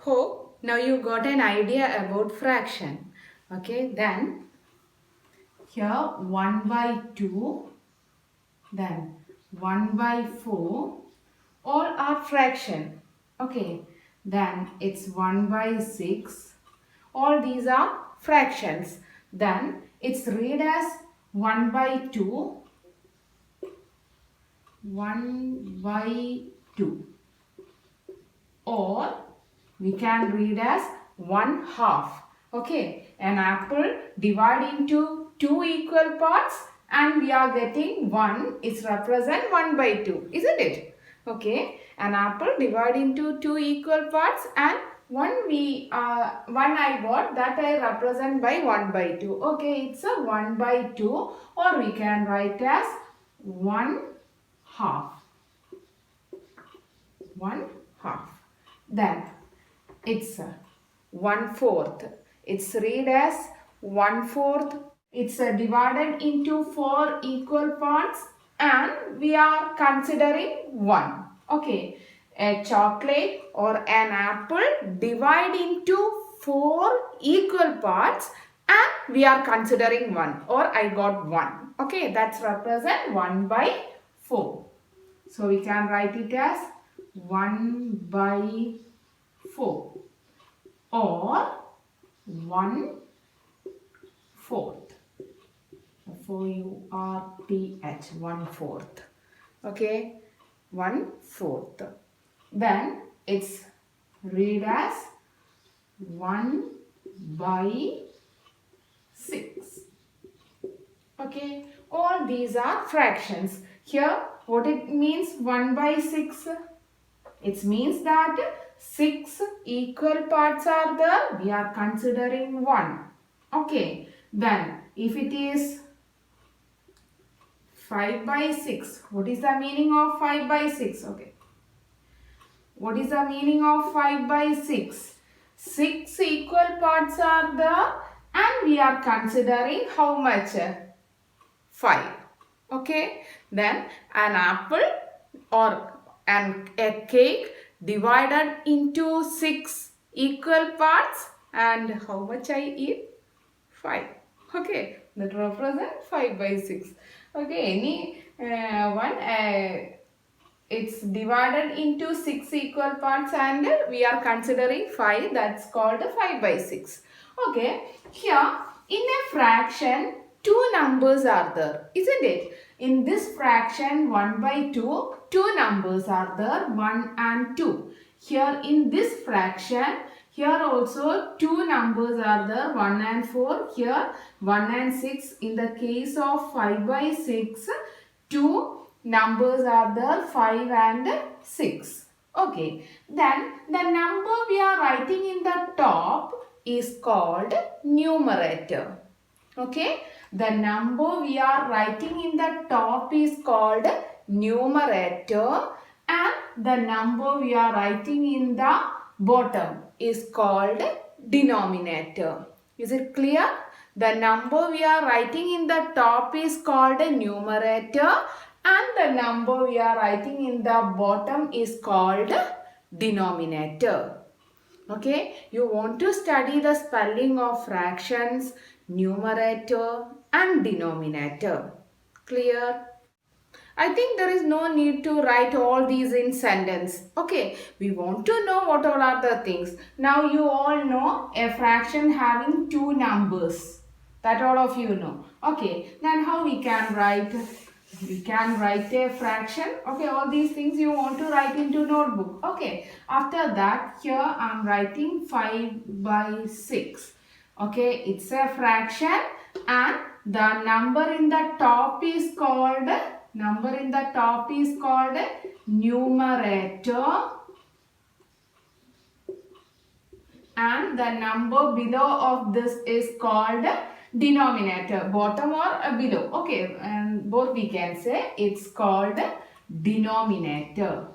Hope now you got an idea about fraction. Okay, then here 1 by 2, then 1 by 4, all are fraction. Okay, then it's 1 by 6, all these are fractions. Then it's read as 1 by 2, 1 by 2, or we can read as 1 half. Okay, an apple divide into two equal parts and we are getting 1 is represent 1 by 2, isn't it? Okay, an apple divide into two equal parts and one I got that I represent by 1 by 2. Okay, it's a 1 by 2, or we can write as 1 half. 1 half. Then it's 1/4. It's read as 1/4. It's divided into 4 equal parts and we are considering 1. Okay. A chocolate or an apple divide into 4 equal parts and we are considering 1, or I got 1. Okay, that's represent 1 by 4. So we can write it as 1 by 4 or 1/4. 4URTH, 1/4. Okay, 1/4. Then it's read as 1 by 6. Okay, all these are fractions. Here, what it means 1 by 6? It means that 6 equal parts are there. We are considering 1. Okay, then if it is 5 by 6, what is the meaning of 5 by 6? Okay, what is the meaning of 5 by 6? 6 equal parts are there and we are considering how much? 5. Okay, then an apple or a cake divided into 6 equal parts and how much I eat? 5. Okay, that represents 5 by 6. Okay, any one it's divided into 6 equal parts and we are considering 5, that's called 5 by 6. Okay, here in a fraction two numbers are there, isn't it? In this fraction 1 by 2, two numbers are there, 1 and 2. Here in this fraction, here also two numbers are there, 1 and 4. Here 1 and 6. In the case of 5 by 6, two numbers are there, 5 and 6. Okay, then the number we are writing in the top is called numerator. Okay, the number we are writing in the top is called numerator and the number we are writing in the bottom is called denominator. Is it clear? The number we are writing in the top is called a numerator and the number we are writing in the bottom is called denominator. Okay, you want to study the spelling of fractions, numerator and denominator. Clear? I think there is no need to write all these in sentence. Okay, we want to know what all are the things. Now you all know a fraction having two numbers. That all of you know. Okay, then how we can write? We can write a fraction. Okay, all these things you want to write into notebook. Okay, after that here I am writing 5 by 6. Okay, it's a fraction and the number in the top is called numerator and the number below of this is called denominator, bottom or below. Okay, and both we can say it's called denominator.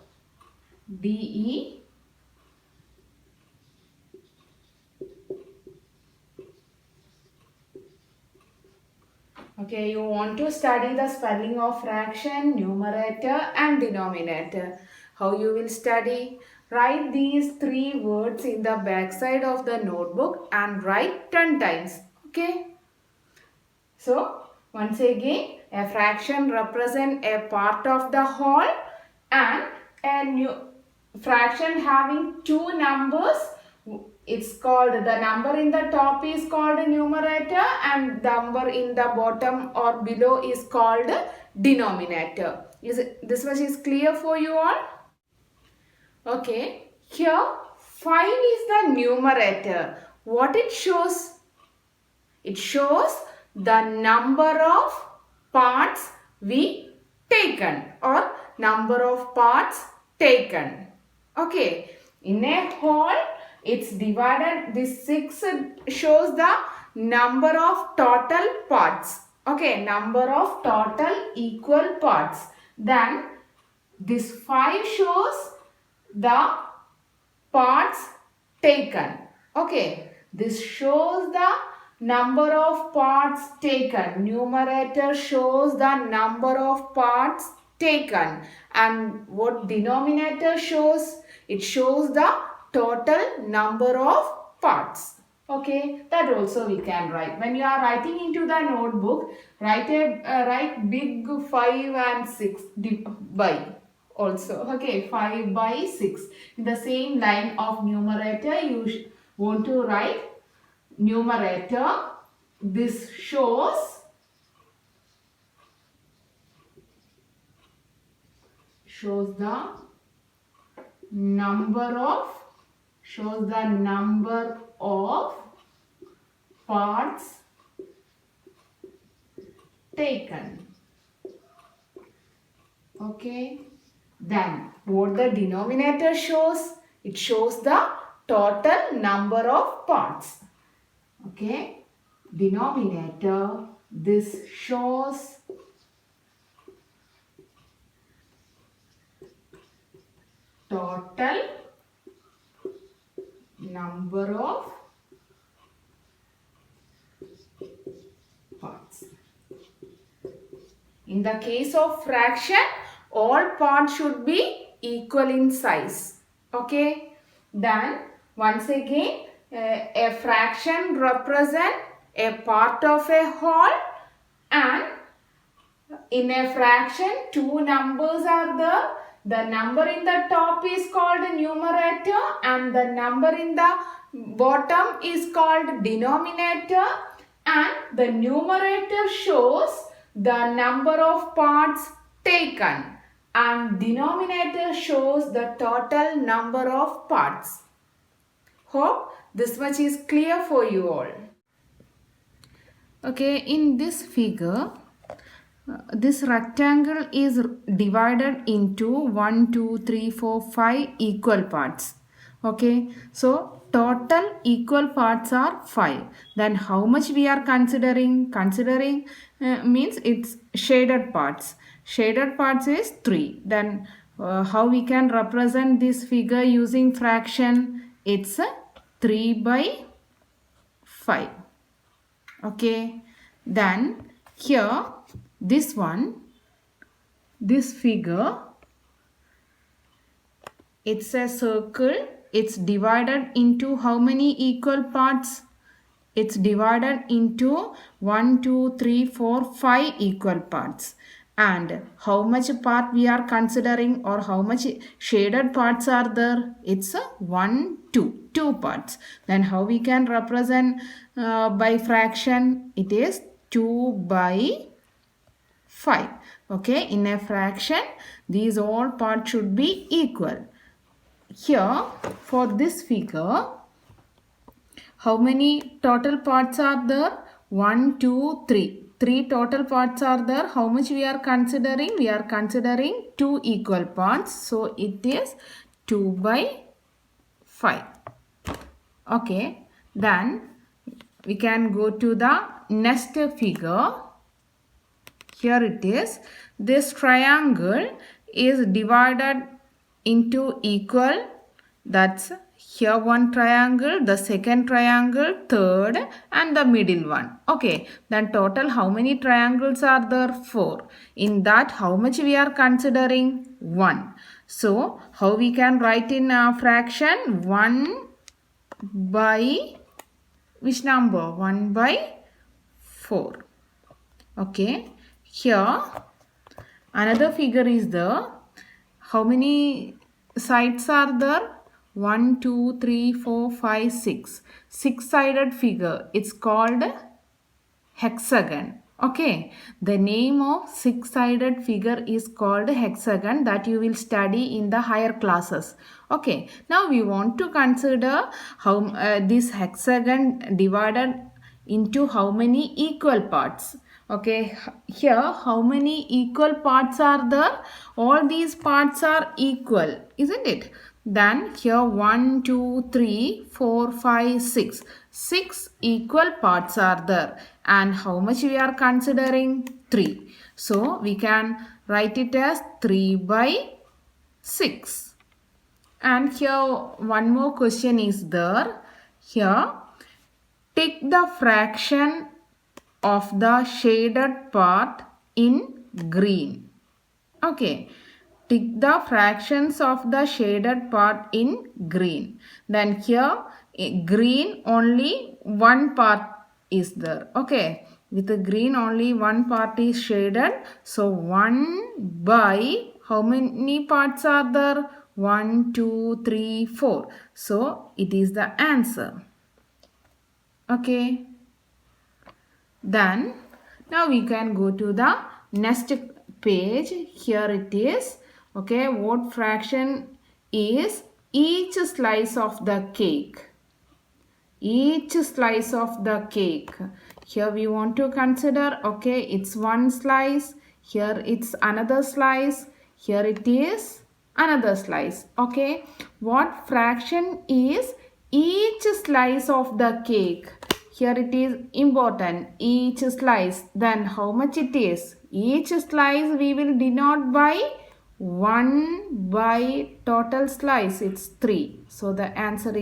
DE. Okay, you want to study the spelling of fraction, numerator and denominator. How you will study? Write these 3 words in the back side of the notebook and write 10 times. Okay. So, once again, a fraction represents a part of the whole, and a new fraction having 2 numbers, it's called, the number in the top is called numerator and number in the bottom or below is called denominator. This much is clear for you all? Okay, here 5 is the numerator. What it shows? It shows the number of parts we taken or number of parts taken. Okay, in a whole it's divided, this 6 shows the number of total parts. Okay, number of total equal parts. Then this 5 shows the parts taken. Okay, this shows the number of parts taken. Numerator shows the number of parts taken. And what denominator shows? It shows the total number of parts. Okay, that also we can write. When you are writing into the notebook, write big 5 and 6 by also. Okay, 5 by 6. In the same line of numerator, you want to write numerator. This shows the number of parts taken. Okay, then what the denominator shows? It shows the total number of parts. Okay, denominator, this shows total number of parts. In the case of fraction, all parts should be equal in size. Okay, then once again, a fraction represents a part of a whole, and in a fraction 2 numbers are there. The number in the top is called numerator and the number in the bottom is called denominator, and the numerator shows the number of parts taken and denominator shows the total number of parts. Hope this much is clear for you all. Okay, in this figure, this rectangle is divided into 1, 2, 3, 4, 5 equal parts. Okay, so total equal parts are 5. Then how much we are considering? Considering means it's shaded parts. Shaded parts is 3. Then how we can represent this figure using fraction? It's 3 by 5. Okay, then here this figure, it's a circle. It's divided into how many equal parts? It's divided into 1, 2, 3, 4, 5 equal parts. And how much part we are considering or how much shaded parts are there? It's 1, 2 parts. Then how we can represent by fraction? It is 2 by 5. Okay, in a fraction, these all parts should be equal. Here, for this figure, how many total parts are there? 1, 2, 3. 3 total parts are there. How much we are considering? We are considering 2 equal parts. So, it is 2 by 5. Okay, then we can go to the next figure. Here it is. This triangle is divided into equal. That's here one triangle, the second triangle, third, and the middle one. Okay, then total how many triangles are there? 4. In that, how much we are considering? 1. So how we can write in a fraction? 1 by which number? 1 by 4. Okay. Here another figure is there. How many sides are there? 1, 2, 3, 4, 5, 6. Six-sided figure. It's called hexagon. Okay, the name of six-sided figure is called hexagon, that you will study in the higher classes. Okay, now we want to consider how this hexagon divided into how many equal parts. Okay, here how many equal parts are there? All these parts are equal, isn't it? Then here 1, 2, 3, 4, 5, 6. 6 equal parts are there. And how much we are considering? 3. So we can write it as 3 by 6. And here one more question is there. Here, take the fraction of the shaded part in green. Okay, tick the fractions of the shaded part in green. Then here green only one part is there. Okay, with the green only one part is shaded. So 1 by how many parts are there? 1, 2, 3, 4. So it is the answer. Okay. Then now we can go to the next page. Here it is. Okay, what fraction is each slice of the cake? Each slice of the cake. Here we want to consider, okay, it's one slice. Here it's another slice. Here it is another slice. Okay, what fraction is each slice of the cake? Here it is important, each slice. Then how much it is? Each slice we will denote by 1 by total slice. It's 3. So the answer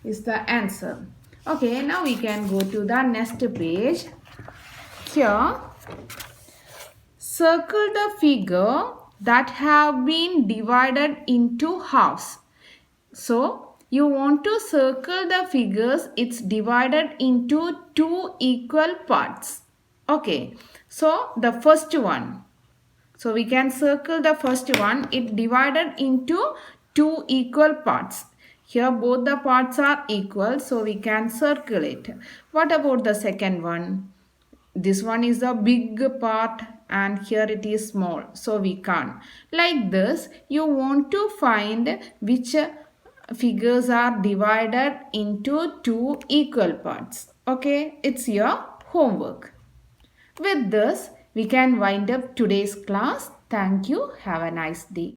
is the answer. Okay, now we can go to the next page. Here, circle the figure that have been divided into halves. So you want to circle the figures, it's divided into 2 equal parts. Okay, so the first one. So we can circle the first one, it divided into 2 equal parts. Here both the parts are equal, so we can circle it. What about the second one? This one is a big part and here it is small, so we can't. Like this, you want to find which figures are divided into 2 equal parts. Okay, it's your homework. With this, we can wind up today's class. Thank you. Have a nice day.